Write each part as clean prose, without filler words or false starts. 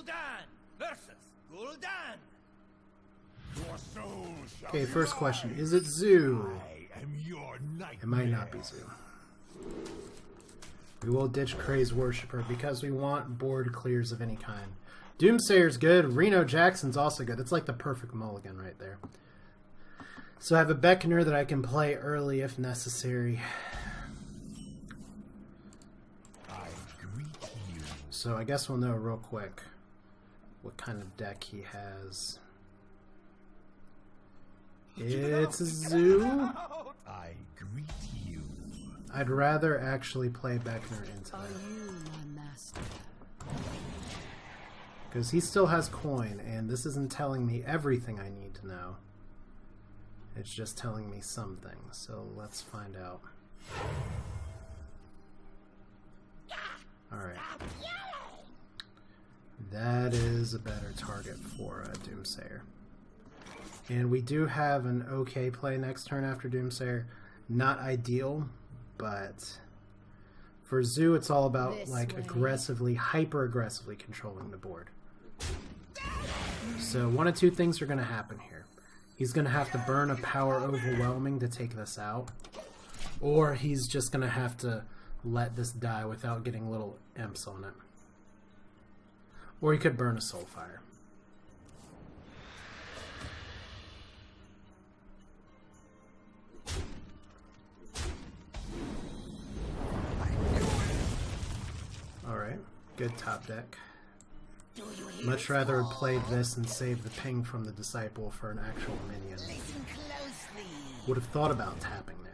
Gul'dan versus Gul'dan. Your soul shall Okay, first rise. question. Is it Zoo? I am your nightmare. It might not be Zoo. We will ditch Craze Worshipper because we want board clears of any kind. Doomsayer's good. Reno Jackson's also good. It's like the perfect mulligan right there. So I have a Beckoner that I can play early if necessary. I greet you. So I guess we'll know real quick what kind of deck he has. It's a Zoo. I greet you. I'd rather actually play Beckoner into Are that. you my master? Because he still has coin, and this isn't telling me everything I need to know. It's just telling me some things, so let's find out. Alright. That is a better target for Doomsayer. And we do have an okay play next turn after Doomsayer. Not ideal, but for Zoo it's all about This like way. aggressively, hyper-aggressively controlling the board. So one of two things are going to happen here. He's going to have to burn a Power Overwhelming to take this out, or he's just going to have to let this die without getting little imps on it. Or he could burn a Soulfire. Alright, good top deck. Much rather have played this and saved the ping from the Disciple for an actual minion. Listen closely. Would have thought about tapping there.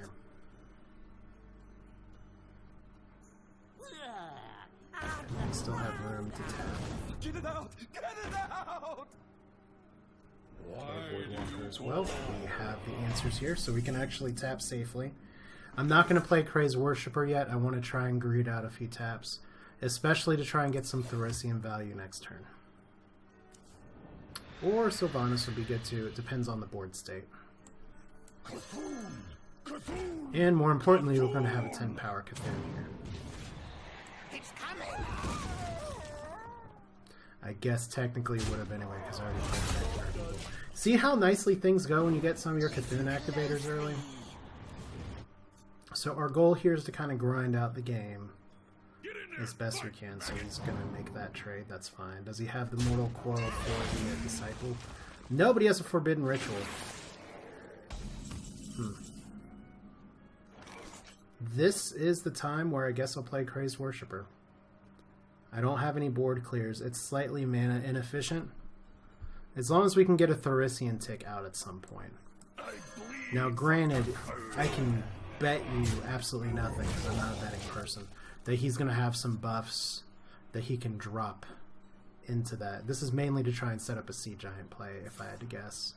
Still have room to tap. Get it out! Get it out! Void Walker as well. We have the answers here, so we can actually tap safely. I'm not going to play Craze Worshipper yet. I want to try and greed out a few taps, especially to try and get some Thorician value next turn. Or Sylvanas would be good too. It depends on the board state. And more importantly, we're going to have a 10 power C'Thun here. It's coming! I guess technically it would have anyway, because I already played that card. See how nicely things go when you get some of your C'Thun activators early? So our goal here is to kind of grind out the game as best we can, so he's going to make that trade, that's fine. Does he have the Mortal Coil for the Disciple? Nobody has a Forbidden Ritual. This is the time where I guess I'll play Crazed Worshipper. I don't have any board clears. It's slightly mana inefficient. As long as we can get a Thorician tick out at some point. Now granted, I can bet you absolutely nothing, because I'm not a betting person, that he's going to have some buffs that he can drop into that. This is mainly to try and set up a Sea Giant play, if I had to guess.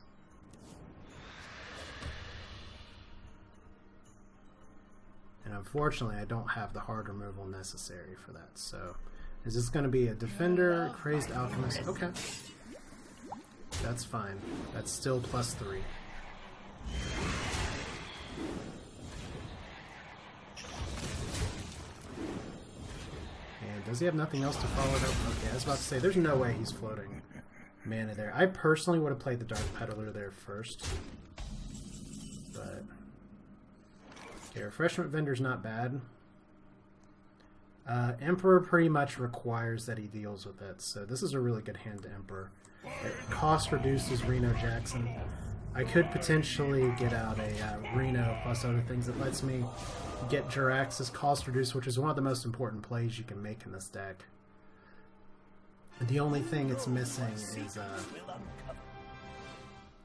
And unfortunately, I don't have the hard removal necessary for that. So, is this going to be a Defender, Crazed Alchemist? Okay. That's fine. That's still +3. And does he have nothing else to follow it up? Okay, I was about to say, there's no way he's floating mana there. I personally would have played the Dark Peddler there first. But okay, Refreshment Vendor's not bad. Emperor pretty much requires that he deals with it, so this is a really good hand to Emperor. It cost reduces Reno Jackson. I could potentially get out a Reno plus other things that lets me get Jirax's cost reduced, which is one of the most important plays you can make in this deck. The only thing it's missing is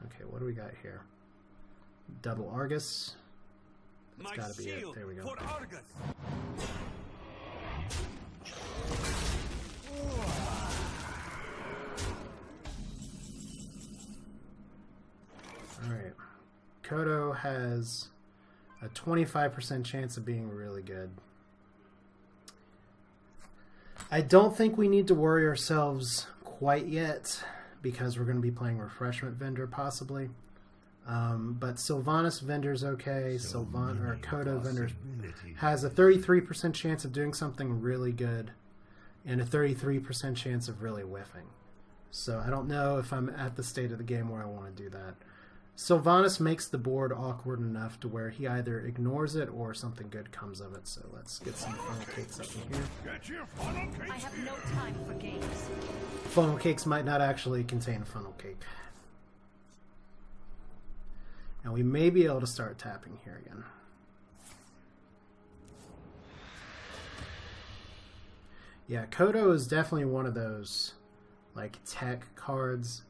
okay, what do we got here? Double Argus. That's gotta be it. There we go. Alright. Kodo has a 25% chance of being really good. I don't think we need to worry ourselves quite yet, because we're going to be playing Refreshment Vendor possibly. But Sylvanas Vendor's okay. Kodo Vendor has a 33% chance of doing something really good and a 33% chance of really whiffing. So I don't know if I'm at the state of the game where I want to do that. Sylvanas makes the board awkward enough to where he either ignores it or something good comes of it. So let's get some funnel cakes up in here. Get your funnel cakes I have here. no time for games. Funnel cakes might not actually contain funnel cake. And we may be able to start tapping here again. Yeah, Kodo is definitely one of those like tech cards.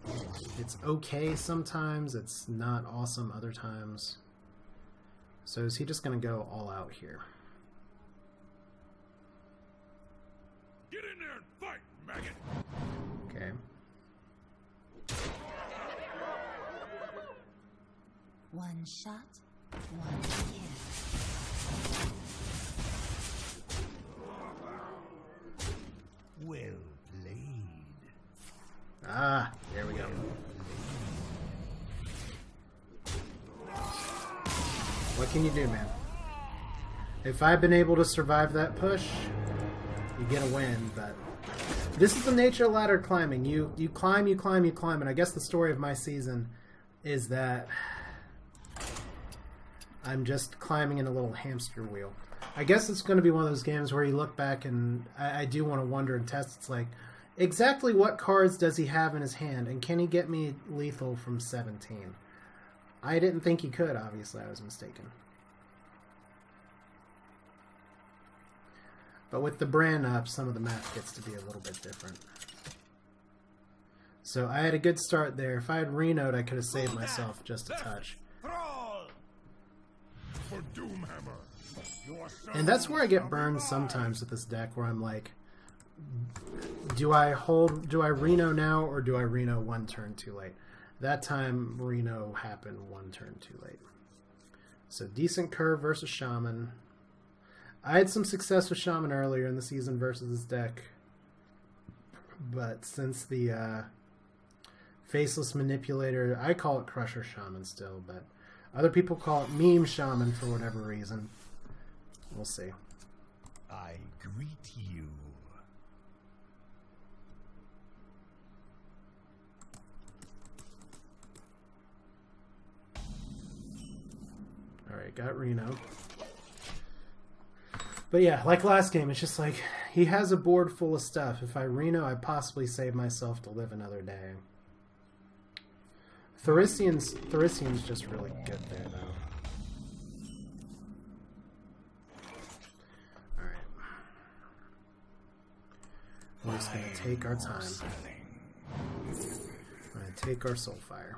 It's okay sometimes, it's not awesome other times. So is he just gonna go all out here? Get in there and fight, maggot. Okay. One shot, one kill. Well played. Ah, there we go. What can you do, man? If I've been able to survive that push, you get a win, but this is the nature of ladder climbing. You climb, and I guess the story of my season is that I'm just climbing in a little hamster wheel. I guess it's going to be one of those games where you look back and I do want to wonder and test. It's like, exactly what cards does he have in his hand, and can he get me lethal from 17? I didn't think he could, obviously. I was mistaken. But with the brand up, some of the math gets to be a little bit different. So I had a good start there. If I had Reno'd, I could have saved myself just a touch. Thrall! For Doomhammer. Your And that's where I get burned sometimes with this deck, where I'm like, do I Reno now, or do I Reno one turn too late? That time, Reno happened one turn too late. So decent curve versus Shaman. I had some success with Shaman earlier in the season versus this deck. But since the Faceless Manipulator, I call it Crusher Shaman still, but other people call it Meme Shaman for whatever reason. We'll see. I greet you. Alright, got Reno. But yeah, like last game, it's just like, he has a board full of stuff. If I Reno, I possibly save myself to live another day. Therissian's just really good there, though. Alright. We're just going to take our time. We're going to take our Soulfire.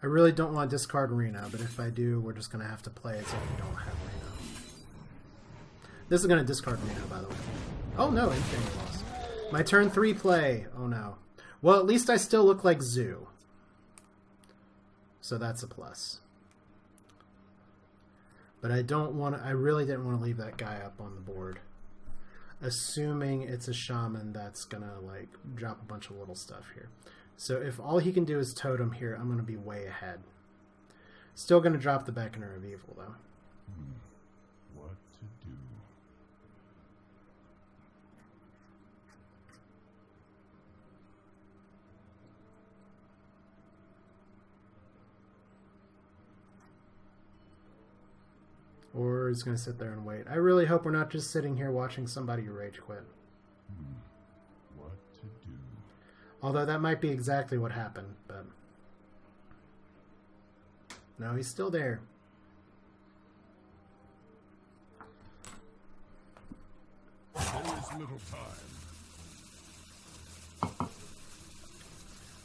I really don't want to discard Reno, but if I do, we're just going to have to play as if we don't have Reno. This is going to discard Reno, by the way. Oh no, Infinity Loss. My turn 3 play. Oh no. Well, at least I still look like Zoo. So that's a plus. But I really didn't want to leave that guy up on the board. Assuming it's a Shaman that's going to like drop a bunch of little stuff here. So if all he can do is totem here, I'm going to be way ahead. Still going to drop the Beckoner of Evil, though. What to do? Or he's going to sit there and wait. I really hope we're not just sitting here watching somebody rage quit. What to do? Although that might be exactly what happened, but... No, he's still there. There is little time.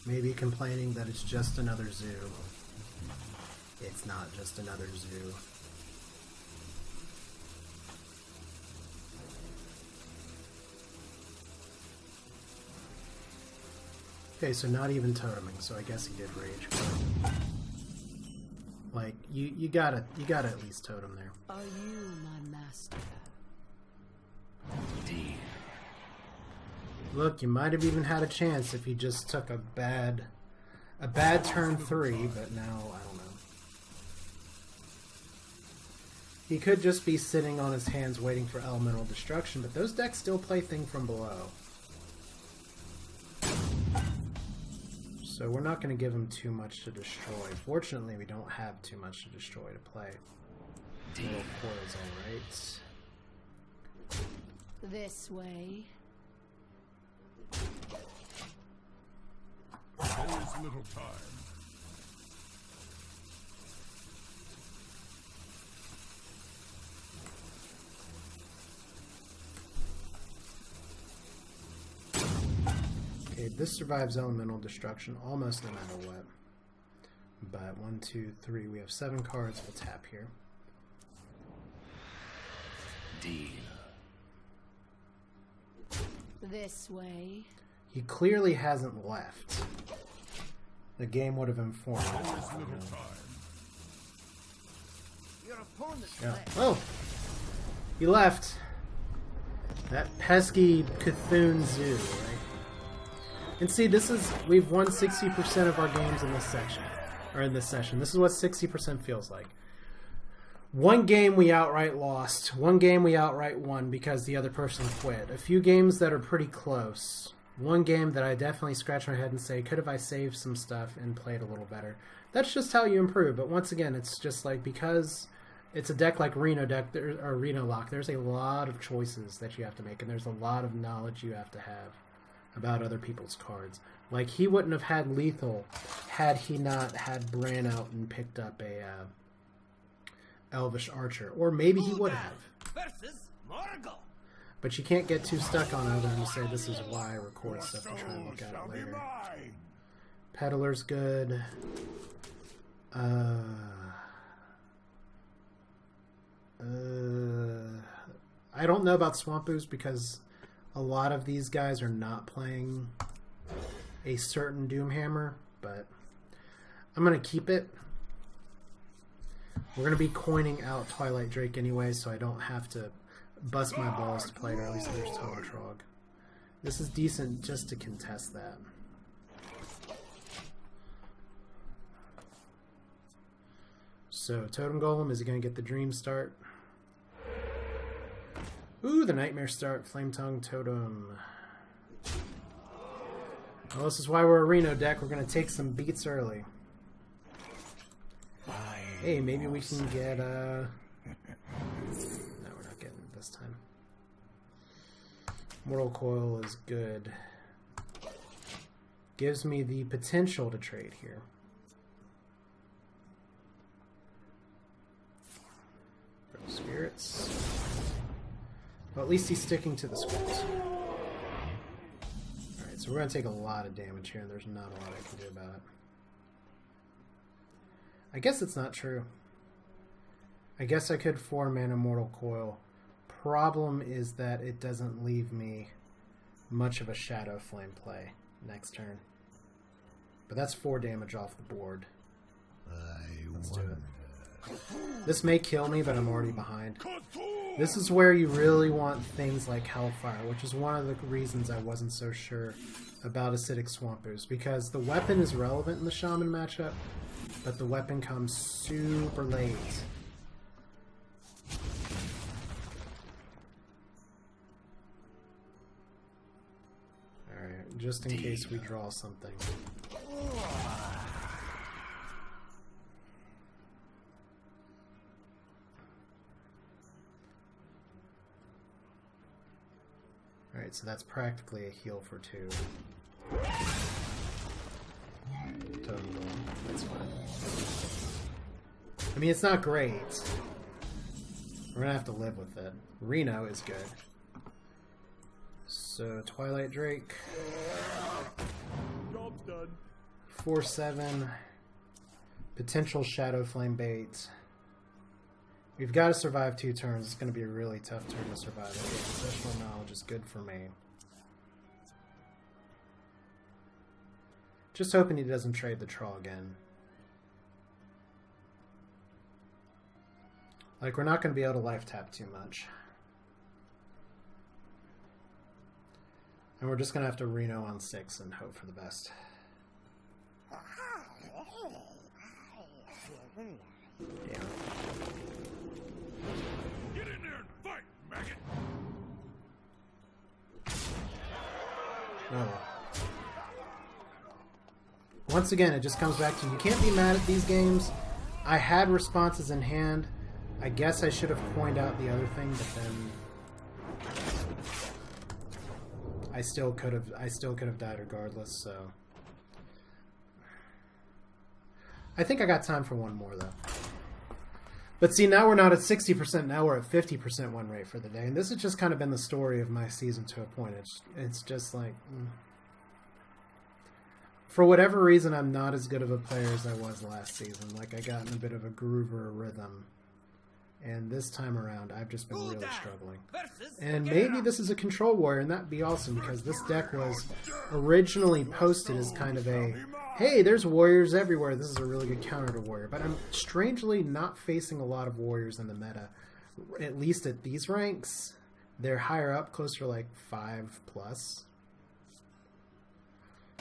Maybe complaining that it's just another zoo. It's not just another zoo. Okay, so not even toteming, so I guess he did rage quit. Like, you gotta at least totem there. Are you my master? Look, you might have even had a chance if you just took a bad turn 3, but now, I don't know. He could just be sitting on his hands waiting for elemental destruction, but those decks still play Thing from Below. So we're not going to give him too much to destroy. Fortunately, we don't have too much to destroy to play. Little Coil's alright. This way. There is little time. Okay, this survives elemental destruction almost no matter what. But 1, 2, 3, we have 7 cards. We'll tap here. Deal. This way. He clearly hasn't left. The game would have informed There us. is little time. Your opponent's Yeah. left. Oh! He left. That pesky C'Thun Zoo, right? And see, this is... We've won 60% of our games in this section. Or in this session. This is what 60% feels like. One game we outright lost. One game we outright won because the other person quit. A few games that are pretty close. One game that I definitely scratch my head and say, could have I saved some stuff and played a little better? That's just how you improve. But once again, it's just like, because it's a deck like Renolock, there's a lot of choices that you have to make, and there's a lot of knowledge you have to have about other people's cards. Like, he wouldn't have had lethal had he not had Bran out and picked up a Elvish Archer. Or maybe he would have. Versus Morgul. But you can't get too stuck on it and say this is why I record stuff and try and look at Shall it be later. mine. Peddler's good. I don't know about Swamp Ooze because a lot of these guys are not playing a certain Doomhammer, but I'm going to keep it. We're going to be coining out Twilight Drake anyway, so I don't have to bust my balls to play it, or at least there's Total Trog. This is decent just to contest that. So, Totem Golem, is he going to get the Dream start? Ooh, the Nightmare start. Flame Tongue Totem. Well, this is why we're a Reno deck. We're going to take some beats early. Hey, maybe we can get, No, we're not getting it this time. Mortal Coil is good. Gives me the potential to trade here. Throw spirits. Well, at least he's sticking to the script. Alright, so we're going to take a lot of damage here, and there's not a lot I can do about it. I guess it's not true. I guess I could 4-mana Mortal Coil. Problem is that it doesn't leave me much of a Shadow Flame play next turn. But that's 4 damage off the board. Let's do it. This may kill me, but I'm already behind. This is where you really want things like Hellfire, which is one of the reasons I wasn't so sure about Acidic Swamp Ooze, because the weapon is relevant in the Shaman matchup, but the weapon comes super late. Alright, just in case we draw something. Alright, so that's practically a heal for 2. Totem Golem, that's fine. I mean, it's not great. We're gonna have to live with it. Reno is good. So, Twilight Drake. Job's done. 4/7. Potential Shadow Flame bait. We've got to survive 2 turns. It's going to be a really tough turn to survive. Okay, Possessional Knowledge is good for me. Just hoping he doesn't trade the Troll again. Like, we're not going to be able to life tap too much. And we're just going to have to Reno on 6 and hope for the best. Yeah. well. Once again, it just comes back to you can't be mad at these games. I had responses in hand. I guess I should have coined out the other thing, but then I still could have died regardless, so I think I got time for one more though. But see, now we're not at 60%, now we're at 50% win rate for the day. And this has just kind of been the story of my season to a point. It's just like for whatever reason, I'm not as good of a player as I was last season. Like, I got in a bit of a groove or a rhythm. And this time around, I've just been really struggling. And maybe this is a control warrior, and that'd be awesome, because this deck was originally posted as kind of a, hey, there's warriors everywhere, this is a really good counter to warrior. But I'm strangely not facing a lot of warriors in the meta, at least at these ranks. They're higher up, closer to like 5+.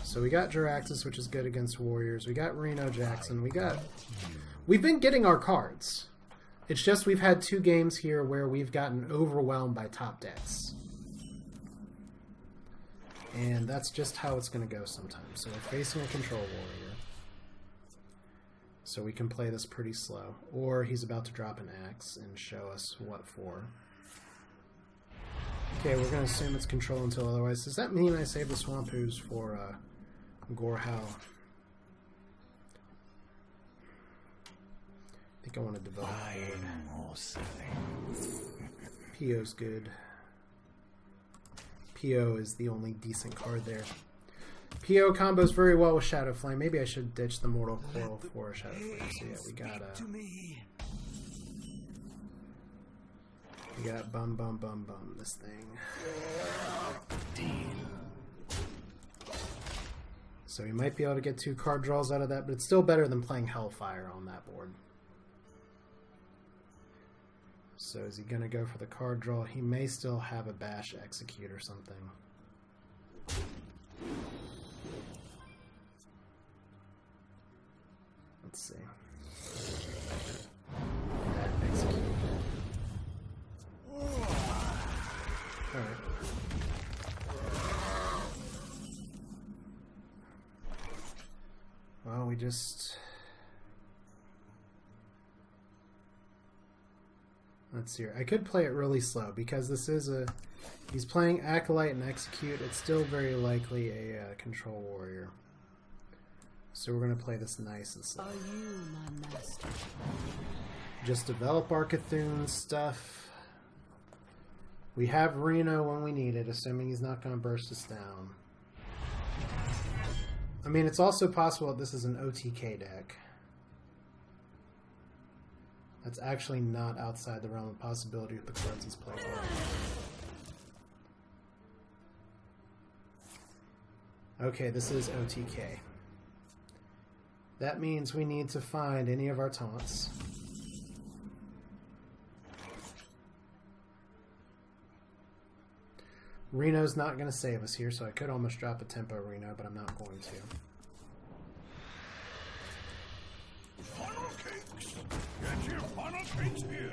So we got Jiraxis, which is good against warriors. We got Reno Jackson. We've been getting our cards. It's just we've had 2 games here where we've gotten overwhelmed by top decks. And that's just how it's going to go sometimes. So we're facing a control warrior. So we can play this pretty slow. Or he's about to drop an axe and show us what for. Okay, we're going to assume it's control until otherwise. Does that mean I save the Swampoos for Gorehowl? I think I want to develop PO's good. PO is the only decent card there. PO combos very well with Shadow Flame. Maybe I should ditch the Mortal Coil for Shadow Flame. So yeah, we got bum bum bum bum this thing. So we might be able to get 2 card draws out of that, but it's still better than playing Hellfire on that board. So is he going to go for the card draw? He may still have a Bash Execute or something. Let's see. Execute. Alright. Well, we just... Let's see here. I could play it really slow because this is a... He's playing Acolyte and Execute. It's still very likely a control warrior. So we're going to play this nice and slow. Are you my master? Just develop our C'Thun stuff. We have Reno when we need it, assuming he's not going to burst us down. I mean, it's also possible that this is an OTK deck. That's actually not outside the realm of possibility with the cards he's played. Okay, this is OTK. That means we need to find any of our taunts. Reno's not going to save us here, so I could almost drop a tempo Reno, but I'm not going to. Funnel cakes! Get your funnel cakes here!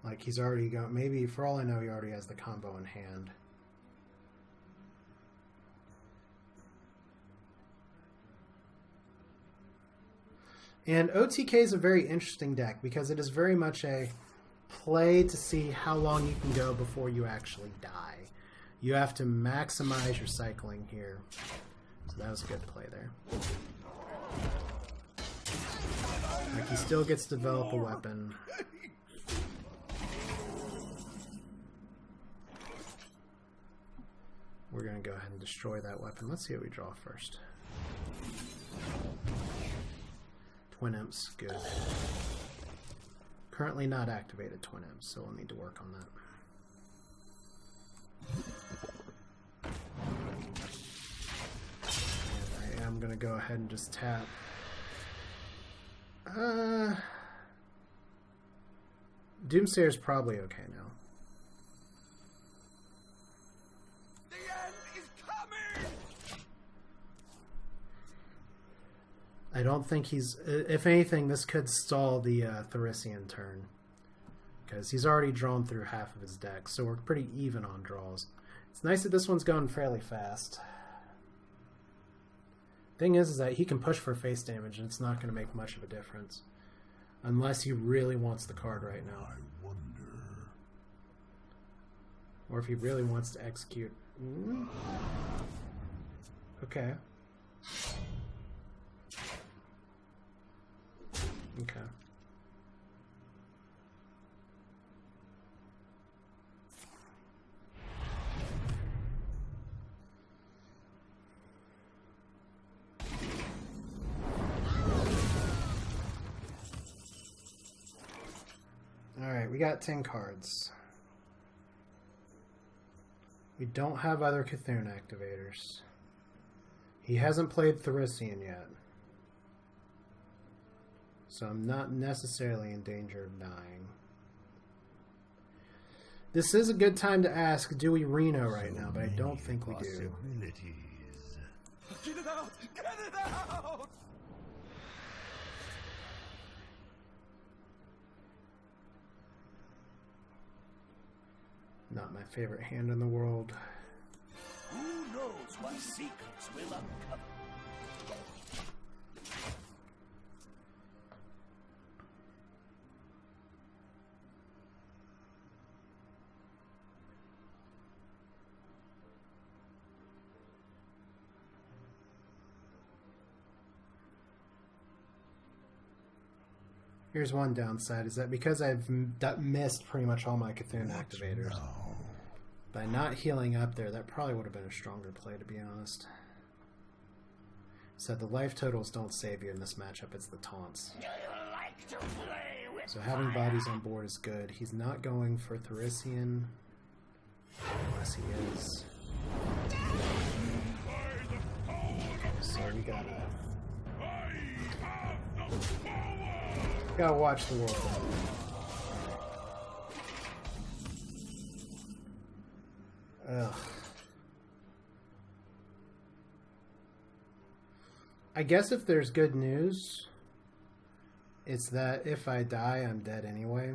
Like, he's already got... Maybe, for all I know, he already has the combo in hand. And OTK is a very interesting deck because it is very much a play to see how long you can go before you actually die. You have to maximize your cycling here. So that was a good play there. Like, he still gets to develop a weapon. We're going to go ahead and destroy that weapon. Let's see what we draw first. Twin Imps, good. Currently not activated Twin Imps, so we'll need to work on that. And I am going to go ahead and just tap. Doomsayer's probably okay now. The end is coming! I don't think he's... If anything, this could stall the Therissian turn. because he's already drawn through half of his deck, so we're pretty even on draws. It's nice that this one's going fairly fast. Thing is that he can push for face damage, and it's not going to make much of a difference. Unless he really wants the card right now. I wonder. Or if he really wants to execute. Okay. Okay. Alright, we got 10 cards. We don't have other C'Thun activators. He hasn't played Thurisian yet. So I'm not necessarily in danger of dying. This is a good time to ask, do we Reno right now? But I don't think we do. Get it out! Get it out! Not my favorite hand in the world. Who knows what secrets will uncover? Here's one downside, is that because I've missed pretty much all my C'Thun activators, by not healing up there, that probably would have been a stronger play, to be honest. So the life totals don't save you in this matchup, it's the taunts. So having bodies on board is good. He's not going for Thurisian, unless he is. So we gotta watch the world. Ugh. I guess if there's good news, it's that if I die, I'm dead anyway.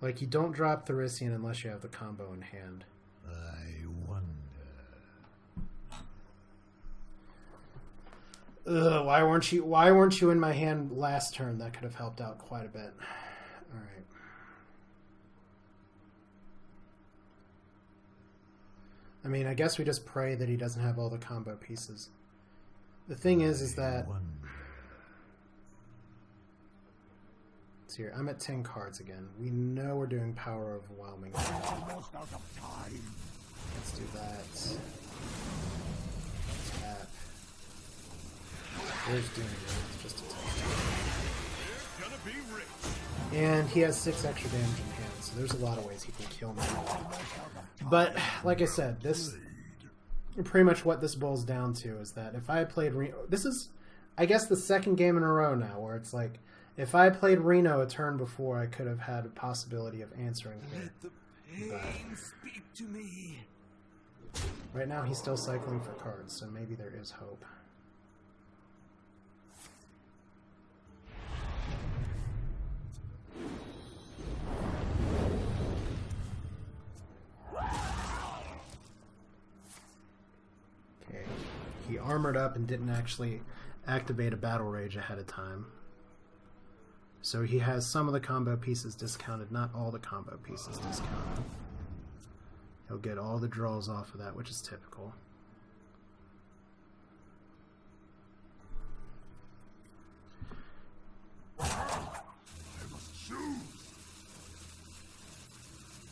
Like, you don't drop Thurisian unless you have the combo in hand. I wonder. Ugh, why weren't you in my hand last turn? That could have helped out quite a bit. Alright. I mean, I guess we just pray that he doesn't have all the combo pieces. The thing is that... Let's see here. I'm at 10 cards again. We know we're doing Power Overwhelming. Almost out of time. Let's do that. Tap. There's Doom. It's just a touch. Gonna be rich. And he has 6 extra damage in hand, so there's a lot of ways he can kill me. But, like I said, this... Pretty much what this boils down to is that if I had played Reno... This is, I guess, the second game in a row now where it's like, if I played Reno a turn before, I could have had a possibility of answering here. Let the pain speak to me. Right now he's still cycling for cards, so maybe there is hope. Okay, he armored up and didn't actually activate a Battle Rage ahead of time. So he has some of the combo pieces discounted, not all the combo pieces discounted. He'll get all the draws off of that, which is typical. If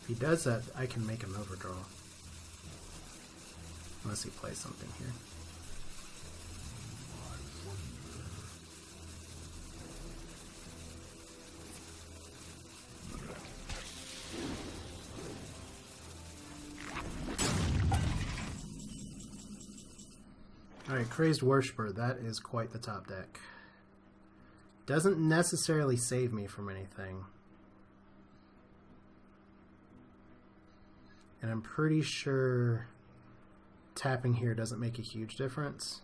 he does that, I can make him overdraw. Unless he plays something here. Alright, Crazed Worshipper, that is quite the top deck. Doesn't necessarily save me from anything. And I'm pretty sure tapping here doesn't make a huge difference.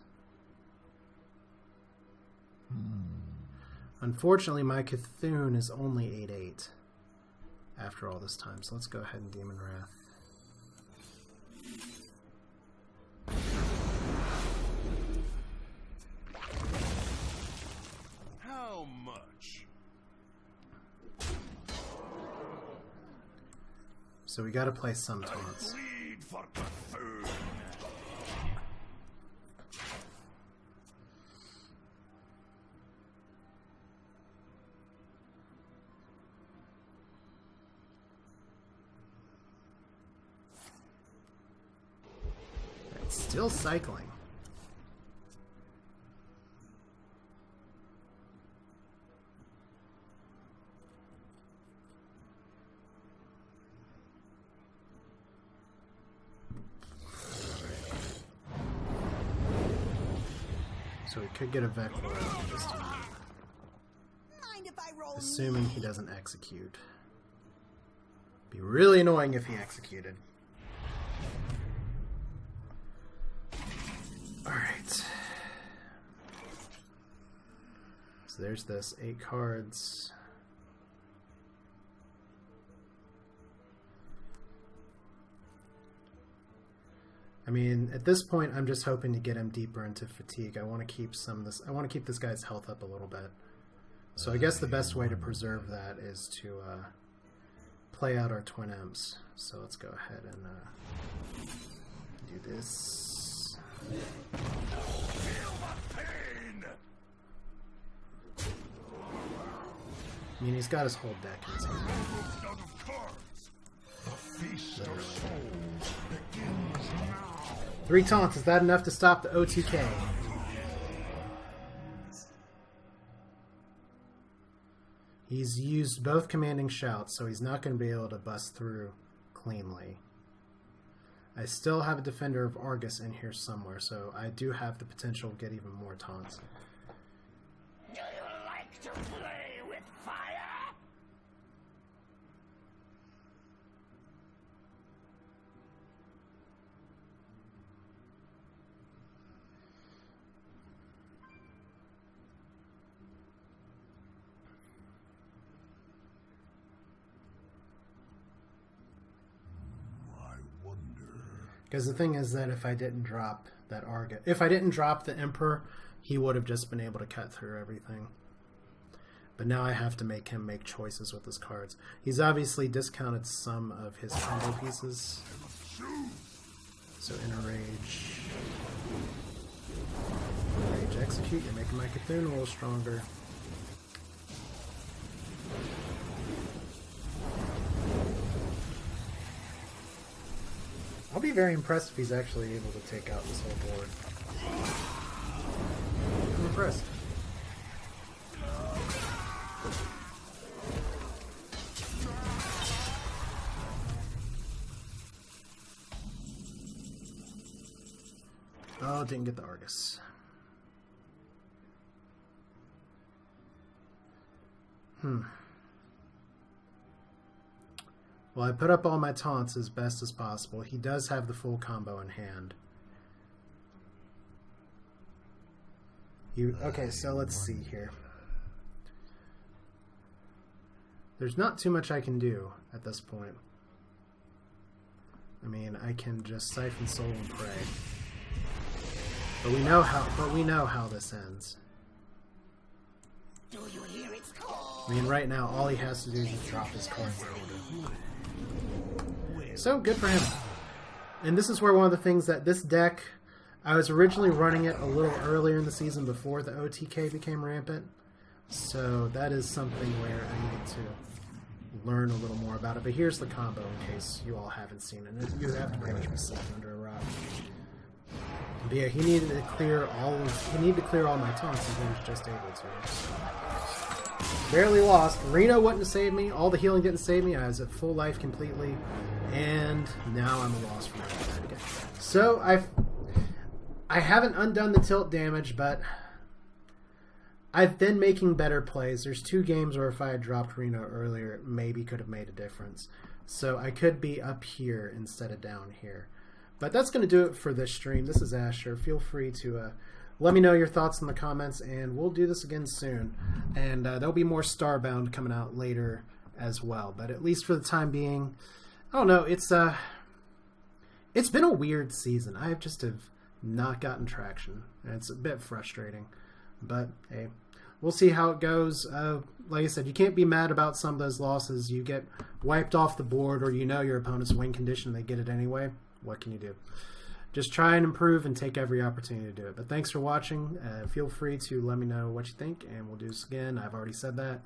Unfortunately, my C'Thun is only 8/8 after all this time, so let's go ahead and Demon Wrath. How much? So we gotta play some taunts. Bleed for C'Thun. It's still cycling. So we could get a Vec roll this time. Mind if I roll? Assuming he doesn't execute. Be really annoying if he executed. Alright. So there's this. 8 cards. I mean, at this point, I'm just hoping to get him deeper into fatigue. I want to keep some of this. I want to keep this guy's health up a little bit. So I guess the best way to preserve that is to play out our twin imps. So let's go ahead and do this. Feel the pain. I mean, he's got his whole deck in his hand. Out of cards. The feast of souls begins now. 3 taunts. Is that enough to stop the OTK? He's used both commanding shouts, so he's not going to be able to bust through cleanly. I still have a Defender of Argus in here somewhere, so I do have the potential to get even more taunts. Do you like to play with fire? I wonder. Because the thing is that if I didn't drop that Argus, if I didn't drop the Emperor, he would have just been able to cut through everything. But now I have to make him make choices with his cards. He's obviously discounted some of his combo pieces. So Inner Rage. Rage Execute. You're making my C'Thun a little stronger. I'll be very impressed if he's actually able to take out this whole board. I'm impressed. Oh, didn't get the Argus. Well, I put up all my taunts as best as possible. He does have the full combo in hand. Okay, so let's see here. There's not too much I can do at this point. I mean, I can just Siphon Soul and pray. But we know how this ends. Do you hear its call? I mean, right now, all he has to do is just drop his cards in order. So, good for him. And this is where one of the things that this deck, I was originally running it a little earlier in the season before the OTK became rampant. So, that is something where I need to learn a little more about it. But here's the combo in case you all haven't seen it. You have to pretty much be sitting under a rock. But yeah, he needed to clear all my taunts, and he was just able to. Barely lost. Reno wouldn't have saved me. All the healing didn't save me. I was at full life completely, and now I'm a loss from that again. So I haven't undone the tilt damage, but I've been making better plays. There's 2 games where if I had dropped Reno earlier, it maybe could have made a difference. So I could be up here instead of down here. But that's going to do it for this stream. This is Asher. Feel free to let me know your thoughts in the comments, and we'll do this again soon. And there'll be more Starbound coming out later as well. But at least for the time being, I don't know. It's been a weird season. I just have not gotten traction, and it's a bit frustrating. But hey, we'll see how it goes. Like I said, you can't be mad about some of those losses. You get wiped off the board, or you know your opponent's win condition, they get it anyway. What can you do? Just try and improve and take every opportunity to do it. But thanks for watching. Feel free to let me know what you think, and we'll do this again. I've already said that.